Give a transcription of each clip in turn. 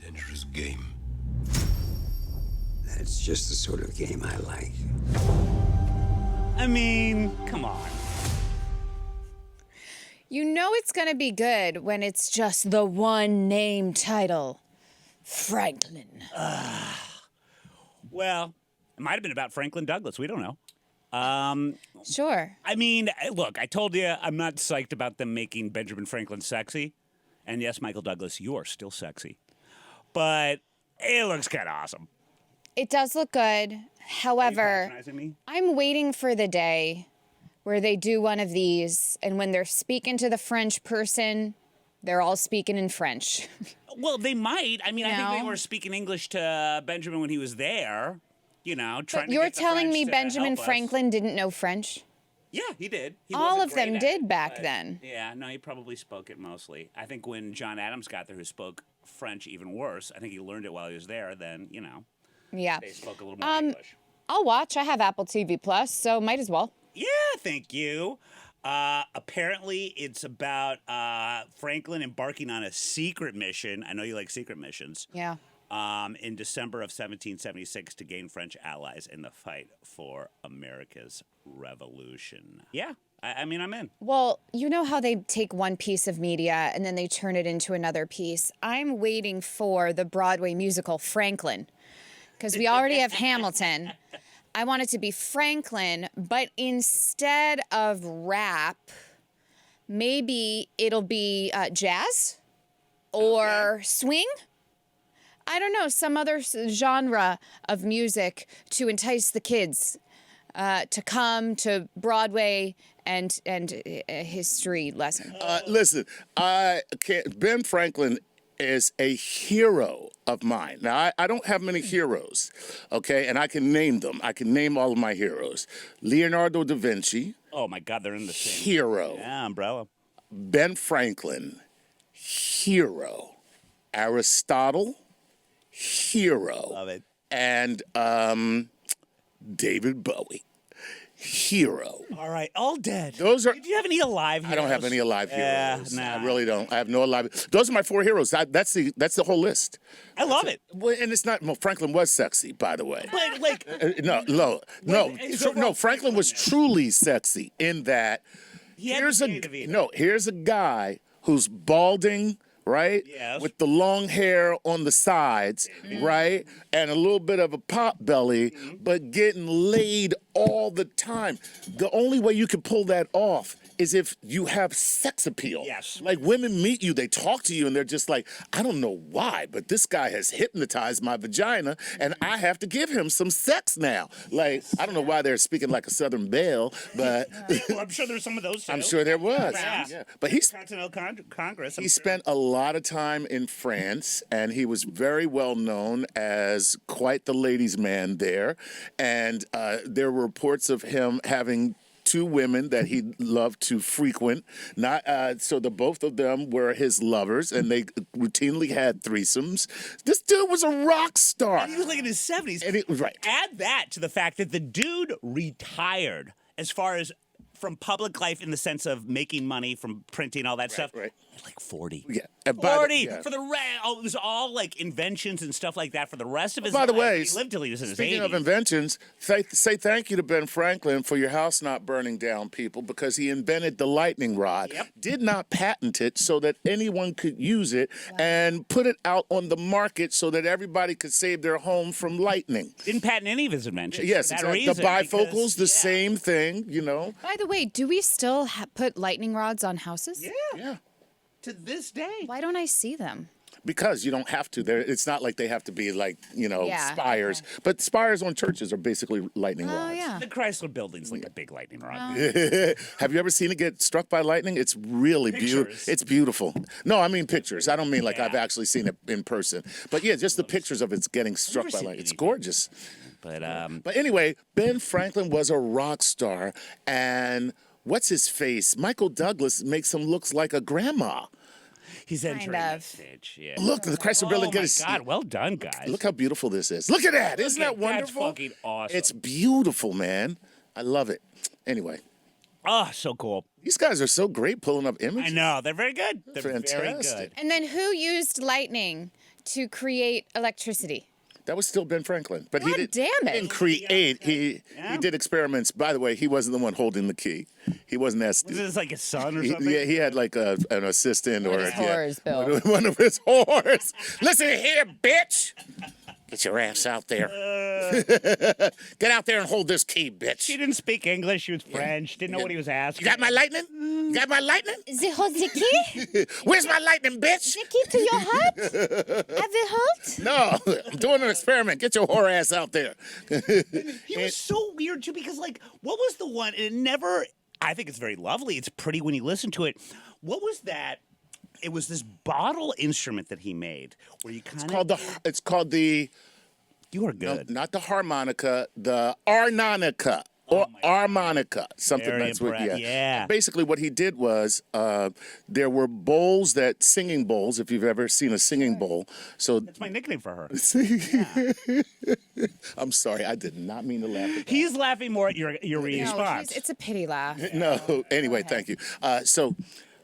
Dangerous game. That's just the sort of game I like. I mean, come on. You know it's gonna be good when it's just the one name title. Franklin. Well, it might have been about Franklin Douglas. We don't know. Sure. I mean, look, I told you I'm not psyched about them making Benjamin Franklin sexy. And yes, Michael Douglas, you are still sexy. But it looks kind of awesome. It does look good. However, Patronizing me? I'm waiting for the day where they do one of these, and when they're speaking to the French person, they're all speaking in French. Well, they might. I mean, I think they No. were speaking English to Benjamin when he was there. You know, trying But to you're get the telling French me to Benjamin help us. Franklin didn't know French? Yeah, he did. He All wasn't of them great at did it, back but- then. Yeah, no, he probably spoke it mostly. I think when John Adams got there, who spoke French even worse, I think he learned it while he was there. Then, you know, Yeah. they spoke a little more English. I'll watch. I have Apple TV Plus, so might as well. Yeah, thank you. Apparently, it's about Franklin embarking on a secret mission. I know you like secret missions. Yeah. In December of 1776 to gain French allies in the fight for America's Revolution. Yeah, I mean, I'm in. Well, you know how they take one piece of media and then they turn it into another piece? I'm waiting for the Broadway musical Franklin, because we already have Hamilton. I want it to be Franklin, but instead of rap, maybe it'll be jazz or swing. I don't know, some other genre of music to entice the kids to come to Broadway and a history lesson. Listen, Ben Franklin is a hero of mine. Now, I don't have many heroes, okay? And I can name them. I can name all of my heroes. Leonardo da Vinci, Oh my God, they're in the same. hero. Yeah, umbrella. Ben Franklin, hero. Aristotle, hero. Love it. And David Bowie, hero. All right, all dead. Those are. Do you have any alive heroes? I don't have any alive heroes. nah. I really don't. I have no alive. Those are my four heroes. That's the whole list. I love it. Well, and it's not. Well, Franklin was sexy, by the way. But, like, No. Franklin was truly sexy in that. he had Here's the a Jade of Eden. here's a guy who's balding, right? Yes. With the long hair on the sides, right? And a little bit of a pot belly, but getting laid all the time. The only way you can pull that off is if you have sex appeal. Yes. Like women meet you, they talk to you, and they're just like, I don't know why, but this guy has hypnotized my vagina, and I have to give him some sex now. Like, I don't know why they're speaking like a Southern belle, but Well, I'm sure there's some of those too. I'm sure there was. Yeah. But he's Continental Congress. he spent a lot of time in France, and he was very well known as quite the ladies' man there. And there were reports of him having two women that he loved to frequent. Not so the both of them were his lovers, and they routinely had threesomes. This dude was a rock star. And he was like in his 70s. And it was right. Add that to the fact that the dude retired as far as from public life in the sense of making money from printing, all that stuff. right. At like 40. Yeah. And by the- 40 yeah. for the rest. Oh, it was all like inventions and stuff like that for the rest of his By life. the way, He lived till he was in his 80s. speaking of inventions, say thank you to Ben Franklin for your house not burning down, people, because he invented the lightning rod. Yep. Did not patent it so that anyone could use it and put it out on the market so that everybody could save their home from lightning. Didn't patent any of his inventions. Yes, for that exactly. reason, The bifocals, because- the yeah. same thing, you know. By the way, do we still put lightning rods on houses? Yeah. To this day. Why don't I see them? Because you don't have to. It's not like they have to be like, Yeah, spires. okay. But spires on churches are basically lightning Oh, rods. yeah. The Chrysler building's like a big lightning rod. Have you ever seen it get struck by lightning? It's really beautiful. Pictures. It's beautiful. No, I mean pictures. I don't mean like Yeah. I've actually seen it in person. But yeah, just the pictures of it's getting struck never by seen lightning. It's anything. gorgeous. But But anyway, Ben Franklin was a rock star, and what's his face? Michael Douglas makes him look like a grandma. he's entering Kind that of. stage. Yeah. Look, the Chrysler Oh building. my Get God! Well done, guys. Look how beautiful this is. Look at that. Isn't that wonderful? That's fucking awesome. It's beautiful, man. I love it. Anyway, oh, so cool. these guys are so great pulling up images. I know they're very good. They're very Fantastic. good. And then who used lightning to create electricity? That was still Ben Franklin, but God damn it. didn't create. He did experiments. By the way, he wasn't the one holding the key. He wasn't that Was stupid. this like his son or something? Yeah, he had like an assistant or his whores, Bill. one of his whores. Listen here, bitch. Get your ass out there. Get out there and hold this key, bitch. She didn't speak English. She was French. Didn't know what he was asking. You got my lightning? You got my lightning? The key? Where's my lightning, bitch? The key to your heart? Have it hurt? No, I'm doing an experiment. Get your whore ass out there. He was so weird too because like, what was the one? It never. I think it's very lovely. It's pretty when you listen to it. What was that? It was this bottle instrument that he made where you kind of. It's called the. You are good. No, not the harmonica, the armonica. Or harmonica, something Very that's what, yeah. Basically, what he did was there were bowls singing bowls. If you've ever seen a singing bowl, so That's my nickname for her. I'm sorry, I did not mean to laugh. At that. He's laughing more at your response. It's a pity laugh. No, anyway, thank you.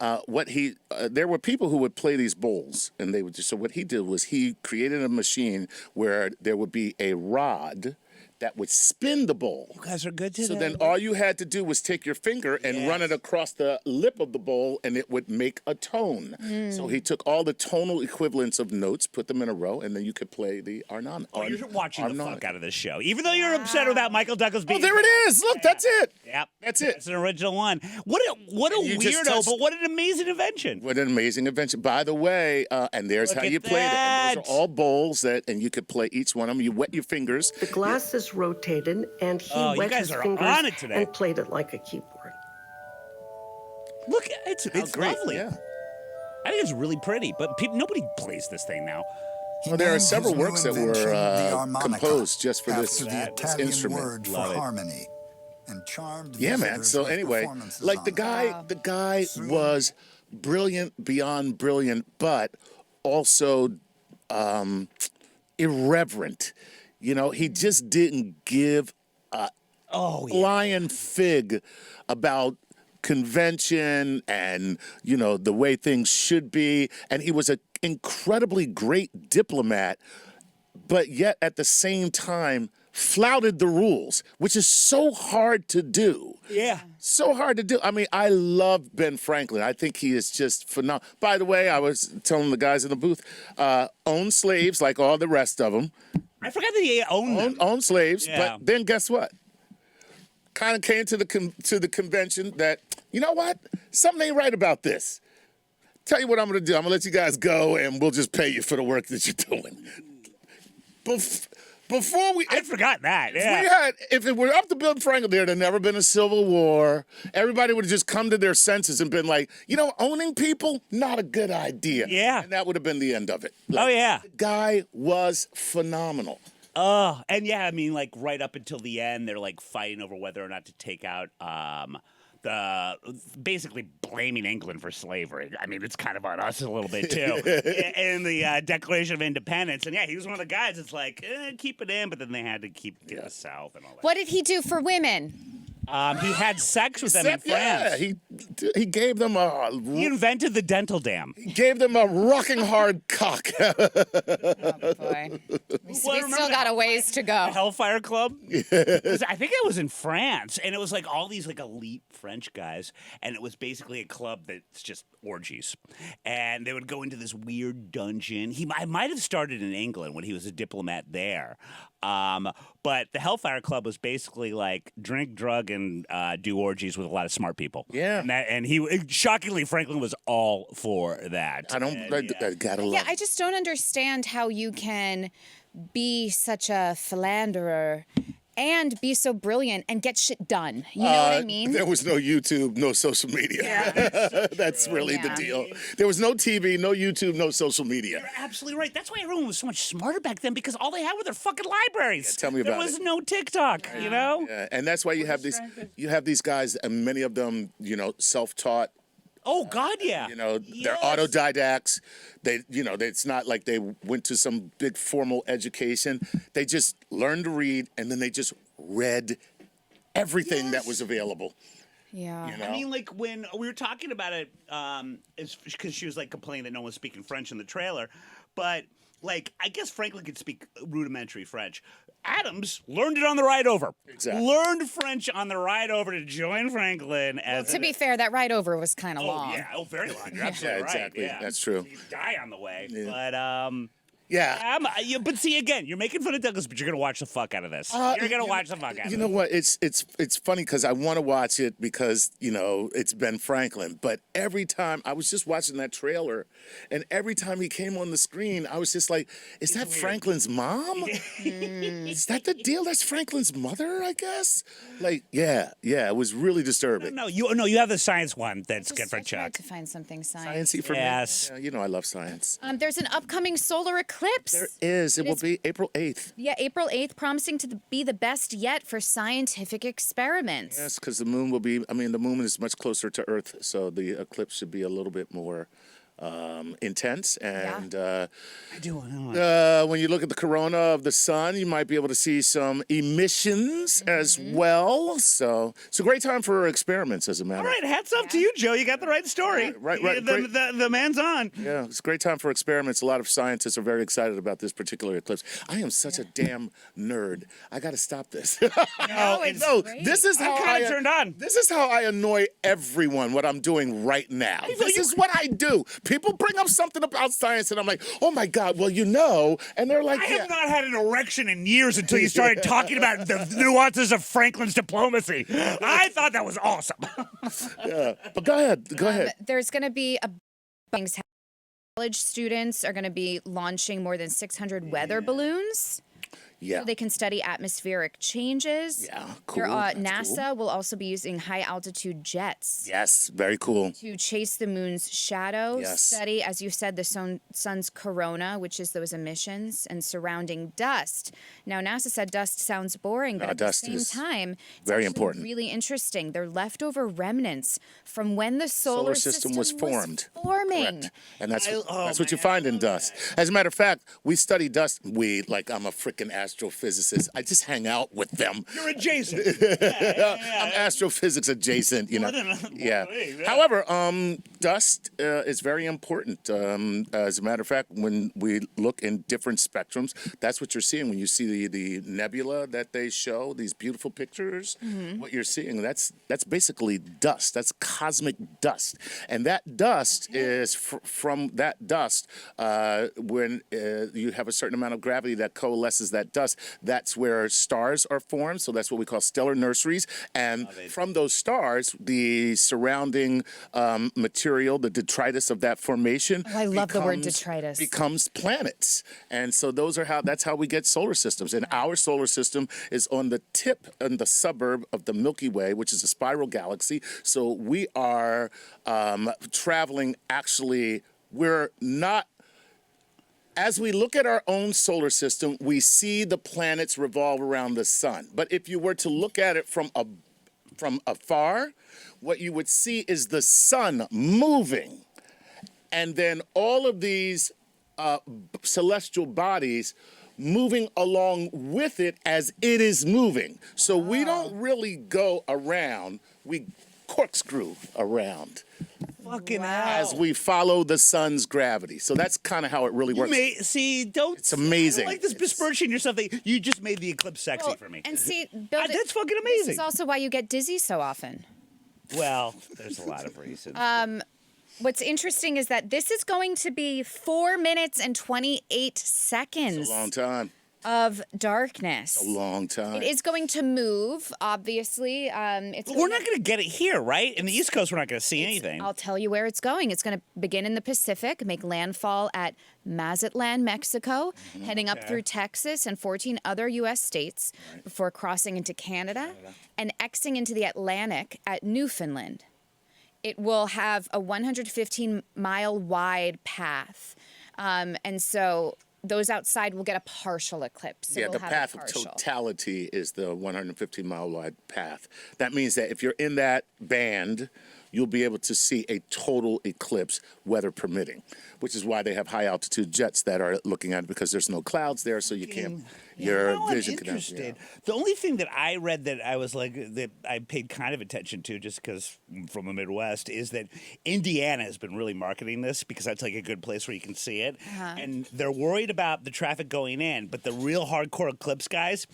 There were people who would play these bowls, and they would just. So what he did was he created a machine where there would be a rod that would spin the bowl. You guys are good today. So then all you had to do was take your finger and run it across the lip of the bowl, and it would make a tone. So he took all the tonal equivalents of notes, put them in a row, and then you could play the arnon. Oh, you're watching the fuck out of this show. Even though you're upset about Michael Douglas being... Oh, there it is. Look, that's it. Yep. That's it. It's an original one. What a You just weirdo, touched- but what an amazing invention. What an amazing invention. By the way, and there's Look how at you played it. And those that. are all bowls and you could play each one of them. You wet your fingers. The glasses rotated, and he Oh, you wet guys his are fingers on it today. and played it like a keyboard. Look, it's Great. lovely. Yeah. I think it's really pretty, but nobody plays this thing now. Well, there are named several his new works that invention were the harmonica, composed just for this after the Italian instrument. word for Love it. harmony, and charmed Yeah, man. visitors So with anyway, performances like on the it. guy was brilliant beyond brilliant, but also irreverent. You know, he just didn't give a flying fig about convention and, you know, the way things should be. And he was an incredibly great diplomat, but yet at the same time flouted the rules, which is so hard to do. Yeah. So hard to do. I mean, I love Ben Franklin. I think he is just phenomenal. By the way, I was telling the guys in the booth, owned slaves like all the rest of them. I forgot that he owned them. Owned slaves, Yeah. but then guess what? Kind of came to the convention that, you know what? Something ain't right about this. Tell you what I'm going to do. I'm going to let you guys go, and we'll just pay you for the work that you're doing. Before we... I'd forgotten that. Yeah. If it were up to Bill Franklin, there'd have never been a civil war. Everybody would have just come to their senses and been like, you know, owning people, not a good idea. Yeah. And that would have been the end of it. Oh, yeah. The guy was phenomenal. Oh, and yeah, I mean, like right up until the end, they're like fighting over whether or not to take out basically blaming England for slavery. I mean, it's kind of on us a little bit too. In the Declaration of Independence, and yeah, he was one of the guys. It's like keep it in, but then they had to keep the South and all that. What did he do for women? He had sex with them in France. Yeah, he gave them He invented the dental dam. a rocking hard cock. Oh, boy. We still got a ways to go. Hellfire Club. I think it was in France, and it was like all these like elite French guys, and it was basically a club that's just orgies, and they would go into this weird dungeon. I might have started in England when he was a diplomat there, but the Hellfire Club was basically like drink, drug, and do orgies with a lot of smart people. Yeah, and he shockingly Franklin was all for that. I gotta love. Yeah, I just don't understand how you can be such a philanderer and be so brilliant and get shit done. You know what I mean? There was no YouTube, no social media. Yeah. That's really the Yeah. deal. There was no TV, no YouTube, no social media. You're absolutely right. That's why everyone was so much smarter back then, because all they had were their fucking libraries. tell me about There was it. no TikTok, you know? Yeah, and that's why you have these guys, and many of them, you know, self-taught. Oh, God, yeah. You know, they're Yes. autodidacts. It's not like they went to some big formal education. They just learned to read, and then they just read everything that was available. Yeah. You know? I mean, like, when we were talking about it, it's because she was, like, complaining that no one was speaking French in the trailer, but like, I guess Franklin could speak rudimentary French. Adams learned it on the ride over. Exactly. Learned French on the ride over to join Franklin as To be fair, that ride over was kind of long. yeah, very long. You're absolutely Yeah, exactly. right. Yeah, That's true. You die on the way, Yeah. but Yeah. but see again, you're making fun of Douglas, but you're gonna watch the fuck out of this. You're gonna watch the fuck out of You it. know what? It's funny because I want to watch it because it's Ben Franklin. But every time I was just watching that trailer, and every time he came on the screen, I was just like, "Is that Franklin's mom? Is that the deal? That's Franklin's mother, I guess." Like, yeah, it was really disturbing. No, you have the science one that's Just good for I tried Chuck. to find something science. Sciencey for Yes. me. Yeah, I love science. There's an upcoming solar eclipse. There is. It will is- be April 8th. Yeah, April 8th, promising to be the best yet for scientific experiments. Yes, because the moon will be. I mean, the moon is much closer to Earth, so the eclipse should be a little bit more intense. And I do know. when you look at the corona of the sun, you might be able to see some emissions as well. So it's a great time for experiments, as a matter. All right, hats up to you, Joe. You got the right story. Right. The man's on. Yeah, it's a great time for experiments. A lot of scientists are very excited about this particular eclipse. I am such a damn nerd. I got to stop this. No, it's No, great. this is how kinda I turned on. This is how I annoy everyone. What I'm doing right now. This is what I do. People bring up something about science, and I'm like, "Oh my god!" Well, and they're like, I "Yeah." have not had an erection in years until you started talking about the nuances of Franklin's diplomacy. I thought that was awesome. But go ahead. Go ahead. There's going to be a college students are going to be launching more than 600 weather balloons. Yeah. So they can study atmospheric changes. Yeah, Their, cool. That's NASA will also be using high altitude jets Yes. Very cool. to chase the moon's shadow, Yes. study, as you said, the sun's corona, which is those emissions, and surrounding dust. Now, NASA said dust sounds boring, but at the dust same is time, it's very actually important. really interesting. They're leftover remements from when the solar system was formed. forming. Correct. And that's oh, that's what you man, find I in love dust. As a matter of fact, we study dust. I'm a freaking astrophysicist. I just hang out with them. You're adjacent. I'm astrophysics adjacent, Yeah. However, dust is very important. As a matter of fact, when we look in different spectrums, that's what you're seeing when you see the nebula that they show. These beautiful pictures. What you're seeing, that's basically dust. That's cosmic dust, and that dust is from that dust. When you have a certain amount of gravity that coalesces that dust, that's where stars are formed. So that's what we call stellar nurseries. And from those stars, the surrounding material, the detritus of that formation, I love the word detritus. becomes planets. And so that's how we get solar systems. And our solar system is on the tip and the suburb of the Milky Way, which is a spiral galaxy. So we are traveling. Actually, we're not. As we look at our own solar system, we see the planets revolve around the sun. But if you were to look at it from afar, what you would see is the sun moving. And then all of these celestial bodies moving along with it as it is moving. So we don't really go around, we corkscrew around. Fucking As we follow the sun's gravity. So that's kind of how it really works. It's amazing. I don't like this besmirching yourself. You just made the eclipse sexy for me. And see, Bill, That's fucking this amazing. is also why you get dizzy so often. Well, there's a lot of reasons. What's interesting is that this is going to be 4 minutes and 28 seconds It's a long time. of darkness. A long time. It is going to move, obviously. We're not going to get it here, right? In the East Coast, we're not going to see anything. I'll tell you where it's going. It's going to begin in the Pacific, make landfall at Mazatlan, Mexico, heading up through Texas and 14 other U.S. states before crossing into Canada and Xing into the Atlantic at Newfoundland. It will have a 115-mile wide path. And so those outside will get a partial eclipse. So Yeah, we'll the have path a of partial. totality is the 115-mile wide path. That means that if you're in that band you'll be able to see a total eclipse, weather permitting, which is why they have high altitude jets that are looking at it, because there's no clouds there, so you can't. Your Now I'm vision can. interested. The only thing that I read that I was like that I paid kind of attention to, just because I'm from the Midwest, is that Indiana has been really marketing this because that's like a good place where you can see it, and they're worried about the traffic going in. But the real hardcore eclipse guys,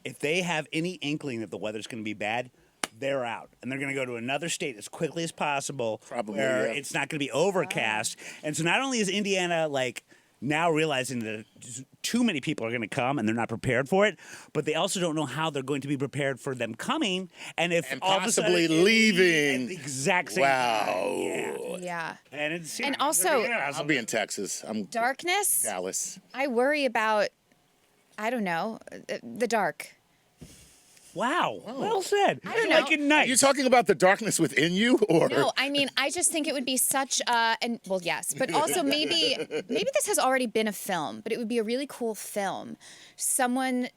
if they have any inkling that the weather's going to be bad, they're out, and they're going to go to another state as quickly as possible, Probably, where yeah. it's not going to be overcast. And so not only is Indiana like now realizing that too many people are going to come and they're not prepared for it, but they also don't know how they're going to be prepared for them coming, and if And all of a possibly sudden leaving. at the exact same Wow. time. Yeah. And it's And also- I'll be in Texas. I'm Darkness. Dallas. I worry about, I don't know, the dark. wow, well said. I don't like know. it nice. Are you talking about the darkness within you, or No, I mean, I just think it would be such and well, yes, but also maybe this has already been a film, but it would be a really cool film. Someone,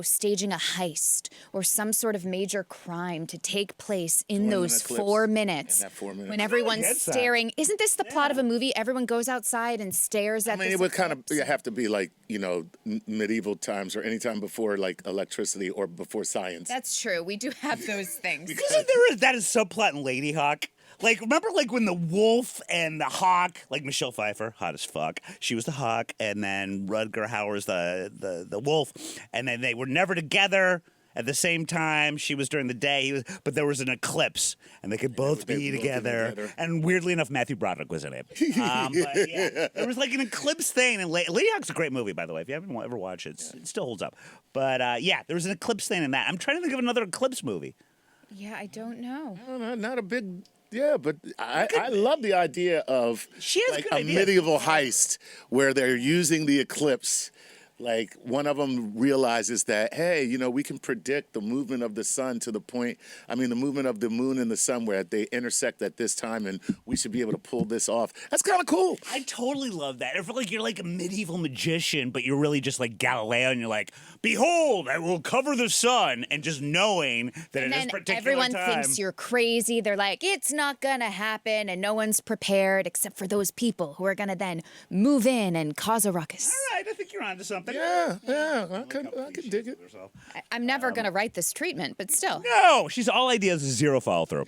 staging a heist or some sort of major crime to take place in During an those eclipse. 4 minutes In that 4 minutes. when everyone's get that. staring. Isn't this the plot of a movie? Everyone goes outside and stares at I mean, this it would kind of eclipse? have to be like, medieval times or any time before like electricity or before science. That's true. We do have those things. Isn't there that is subplot in Lady Hawk? Like, remember, like, when the wolf and the hawk, like Michelle Pfeiffer, hot as fuck, she was the hawk, and then Rutger Hauer's the wolf, and then they were never together at the same time. She was during the day, but there was an eclipse, and they could both they be would both be together. together. And weirdly enough, Matthew Broderick was in it. But yeah, there was like an eclipse thing, and Lady Hawk's a great movie, by the way. If you haven't ever watched it, it still holds up. But yeah, there was an eclipse thing in that. I'm trying to think of another eclipse movie. Yeah, I don't know. I don't know, not a big. Yeah, but I love the idea of She has like good a ideas. medieval heist where they're using the eclipse. Like one of them realizes that, hey, we can predict the movement of the sun to the point, the movement of the moon and the sun where they intersect at this time, and we should be able to pull this off. That's kind of cool. I totally love that. I feel like you're like a medieval magician, but you're really just like Galileo, and you're like, "Behold, I will cover the sun," and just knowing that And at this then particular everyone time, thinks you're crazy. They're like, it's not gonna happen, and no one's prepared except for those people who are gonna then move in and cause a ruckus. all right, I think you're onto something. Yeah, I can dig it. I'm never gonna write this treatment, but still. No, she's all ideas, zero follow through.